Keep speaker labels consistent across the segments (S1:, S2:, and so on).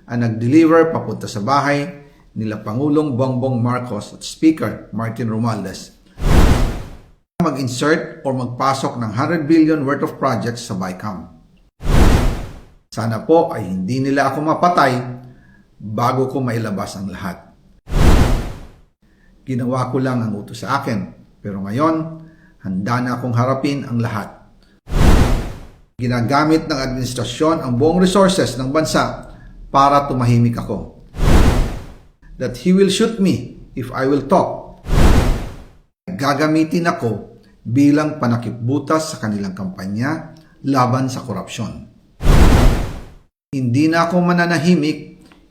S1: ang nag-deliver papunta sa bahay nila Pangulong Bongbong Marcos at Speaker Martin Romualdez mag-insert o magpasok ng 100 billion worth of projects sa BICAM. Sana po ay hindi nila ako mapatay bago ko mailabas ang lahat. Ginawa ko lang ang utos sa akin, pero ngayon, handa na akong harapin ang lahat. Ginagamit ng administrasyon ang buong resources ng bansa para tumahimik ako. That he will shoot me if I will talk. Gagamitin ako bilang panakipbutas sa kanilang kampanya laban sa korupsyon. Hindi na ako mananahimik,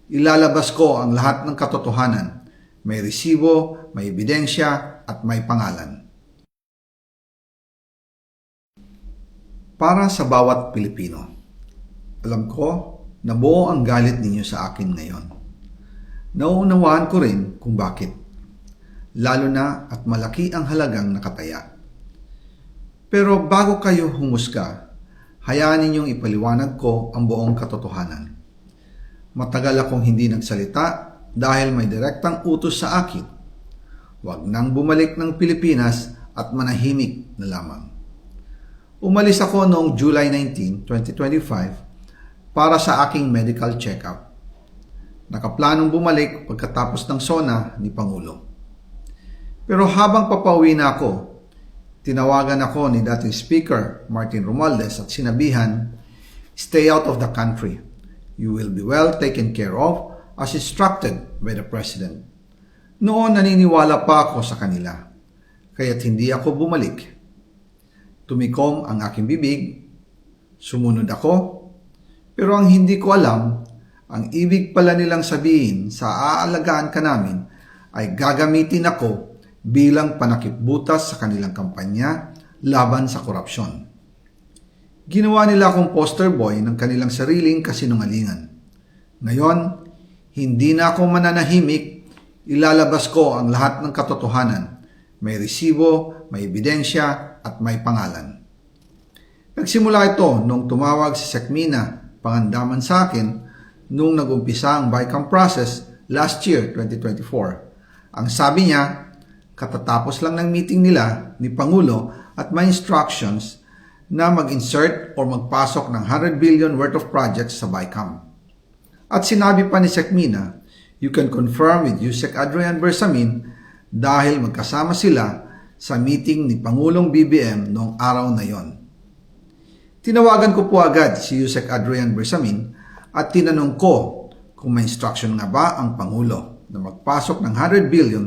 S1: ilalabas ko ang lahat ng katotohanan. May resibo, may ebidensya, at may pangalan. Para sa bawat Pilipino, alam ko na buo ang galit ninyo sa akin ngayon. Nauunawaan ko rin kung bakit. Lalo na at malaki ang halagang nakataya. Pero bago kayo humusga, hayaan ninyong ipaliwanag ko ang buong katotohanan. Matagal akong hindi nagsalita dahil may direktang utos sa akin. Huwag nang bumalik ng Pilipinas at manahimik na lamang. Umalis ako noong July 19, 2025 para sa aking medical check-up. Nakaplanong bumalik pagkatapos ng SONA ni Pangulo. Pero habang papauwi na ako, tinawagan ako ni dating Speaker Martin Romualdez at sinabihan, "Stay out of the country. You will be well taken care of as instructed by the President." Noon naniniwala pa ako sa kanila, kaya't hindi ako bumalik. Tumikom ang aking bibig, sumunod ako, pero ang hindi ko alam, ang ibig pala nilang sabihin sa aalagaan ka namin ay gagamitin ako bilang panakipbutas sa kanilang kampanya laban sa korupsyon. Ginawa nila akong poster boy ng kanilang sariling kasinungalingan. Ngayon, hindi na ako mananahimik, ilalabas ko ang lahat ng katotohanan. May resibo, may ebidensya, at may pangalan. Nagsimula ito nung tumawag si Sekmina Pangandaman sa akin nung nag-umpisa ang BICAM process last year, 2024. Ang sabi niya, katatapos lang ng meeting nila ni Pangulo at may instructions na mag-insert o magpasok ng 100 billion worth of projects sa BICAM. At sinabi pa ni Sekmina, you can confirm with Yusek Adrian Bersamin dahil magkasama sila sa meeting ni Pangulong BBM noong araw na yon. Tinawagan ko po agad si Yusek Adrian Bersamin at tinanong ko kung may instruction nga ba ang Pangulo na magpasok ng 100 billion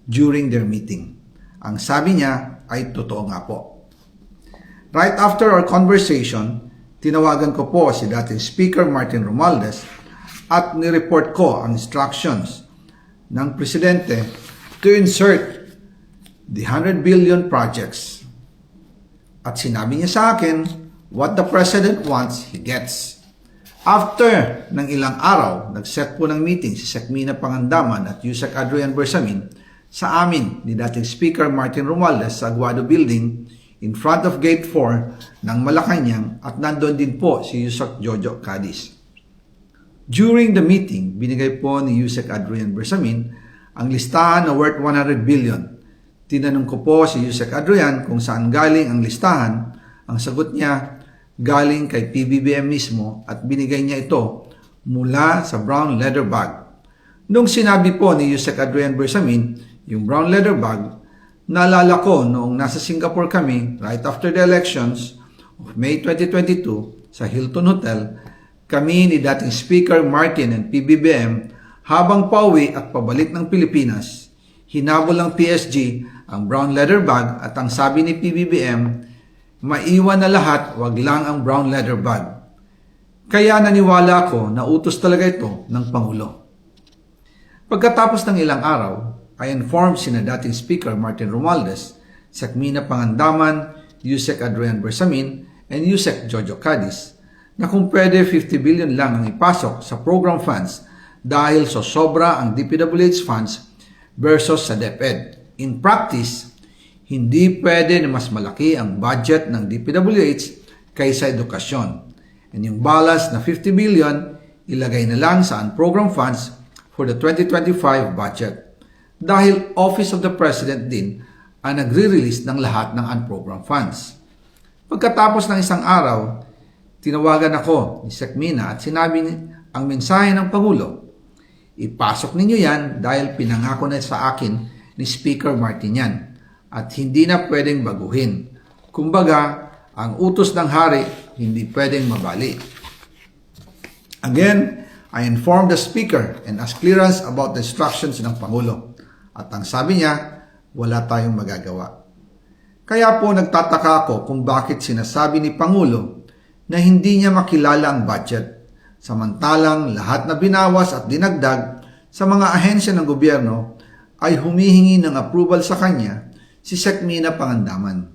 S1: during their meeting. Ang sabi niya ay totoo nga po. Right after our conversation, tinawagan ko po si dating Speaker Martin Romualdez at nireport ko ang instructions ng Presidente to insert the 100 billion projects. At sinabi niya sa akin, what the President wants, he gets. After ng ilang araw, nag-set po ng meeting si Sekmina Pangandaman at Yusek Adrian Bersamin sa amin ni dating Speaker Martin Romualdez sa Aguado Building in front of Gate 4 ng Malacanang at nandun din po si Yusek Jojo Cadiz. During the meeting, binigay po ni Yusek Adrian Bersamin ang listahan na worth 100 billion. Tinanong ko po si Yusek Adrian kung saan galing ang listahan. Ang sagot niya, galing kay PBBM mismo at binigay niya ito mula sa brown leather bag. Nung sinabi po ni Yusek Adrian Bersamin yung brown leather bag, naalala ko noong nasa Singapore kami right after the elections of May 2022 sa Hilton Hotel, kami ni dating Speaker Martin and PBBM habang pauwi at pabalik ng Pilipinas, hinabol ng PSG ang brown leather bag at ang sabi ni PBBM, maiwan na lahat, wag lang ang brown leather bag. Kaya naniwala ako na utos talaga ito ng Pangulo. Pagkatapos ng ilang araw, I informed sina dating Speaker Martin Romualdez, Sekmina Pangandaman, Yusek Adrian Bersamin, and Yusek Jojo Cadiz na kung pwede 50 billion lang ang ipasok sa program funds dahil sa sobra ang DPWH funds versus sa DepEd. In practice, hindi pwede na mas malaki ang budget ng DPWH kaysa edukasyon. And yung balance na 50 billion, ilagay na lang sa unprogrammed funds for the 2025 budget dahil Office of the President din ang nagre-release ng lahat ng unprogrammed funds. Pagkatapos ng isang araw, tinawagan ako ni Sec Mina at sinabi ang mensahe ng Pangulo. Ipasok ninyo yan dahil pinangako na sa akin ni Speaker Martinian at hindi na pwedeng baguhin. Kumbaga, ang utos ng hari hindi pwedeng mabali. Again, I informed the Speaker and asked clearance about the instructions ng Pangulo. At ang sabi niya, wala tayong magagawa. Kaya po nagtataka ako kung bakit sinasabi ni Pangulo na hindi niya makilala ang budget. Samantalang lahat na binawas at dinagdag sa mga ahensya ng gobyerno ay humihingi ng approval sa kanya si Sec Mina Pangandaman.